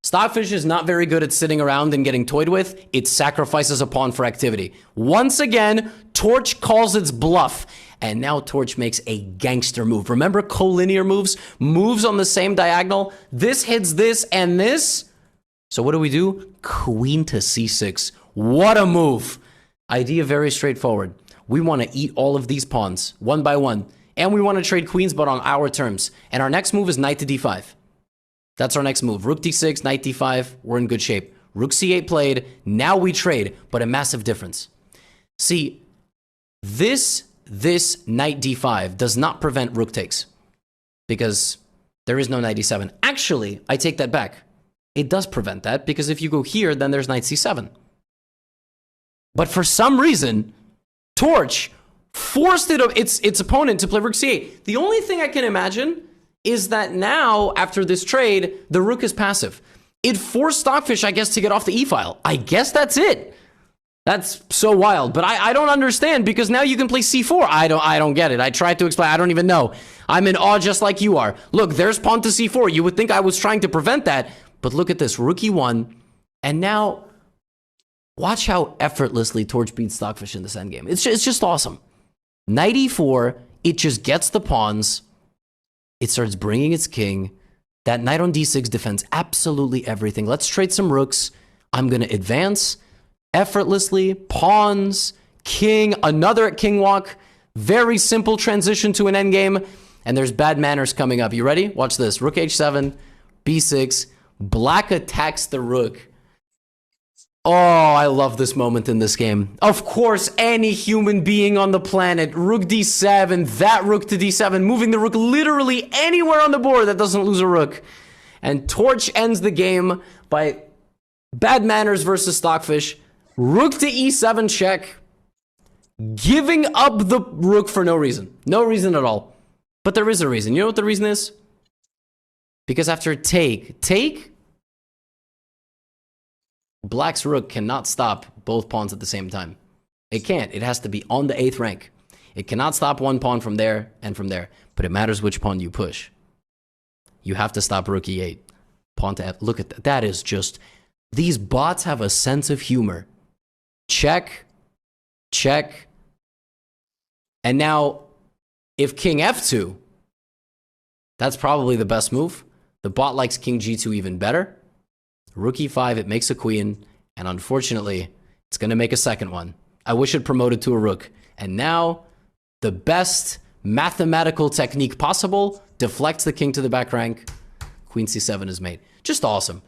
Stockfish is not very good at sitting around and getting toyed with. It sacrifices a pawn for activity. Once again, Torch calls its bluff. And now Torch makes a gangster move. Remember collinear moves? Moves on the same diagonal. This hits this and this. So what do? Queen to c6. What a move. Idea very straightforward. We want to eat all of these pawns, one by one. And we want to trade queens, but on our terms. And our next move is knight to d5. That's our next move. Rook d6, knight d5. We're in good shape. Rook c8 played. Now we trade, but a massive difference. See, this knight d5 does not prevent rook takes because there is no knight d7. Actually, I take that back. It does prevent that because if you go here, then there's knight c7. But for some reason, Torch forced its opponent to play rook c8. The only thing I can imagine is that now, after this trade, the rook is passive. It forced Stockfish, I guess, to get off the e-file. I guess that's it. That's so wild. But I don't understand, because now you can play c4. I don't get it. I tried to explain. I don't even know. I'm in awe just like you are. Look, there's pawn to c4. You would think I was trying to prevent that. But look at this. Rook e1. And now, watch how effortlessly Torch beats Stockfish in this endgame. It's just awesome. Knight e4. It just gets the pawns. It starts bringing its king. That knight on d6 defends absolutely everything. Let's trade some rooks. I'm going to advance effortlessly. Pawns, king, another king walk. Very simple transition to an endgame. And there's bad manners coming up. You ready? Watch this. Rook h7, b6. Black attacks the rook. Oh, I love this moment in this game. Of course, any human being on the planet. Rook d7, that rook to d7, moving the rook literally anywhere on the board that doesn't lose a rook. And Torch ends the game by bad manners versus Stockfish. Rook to e7 check. Giving up the rook for no reason. No reason at all. But there is a reason. You know what the reason is? Because after take, Black's rook cannot stop both pawns at the same time. It can't. It has to be on the 8th rank. It cannot stop one pawn from there and from there. But it matters which pawn you push. You have to stop rook e8. Pawn to f. Look at that. That is just... These bots have a sense of humor. Check. Check. And now, if king f2, that's probably the best move. The bot likes king g2 even better. Rook e5, it makes a queen, and unfortunately, it's going to make a second one. I wish it promoted to a rook. And now, the best mathematical technique possible deflects the king to the back rank. Queen c7 is made. Just awesome.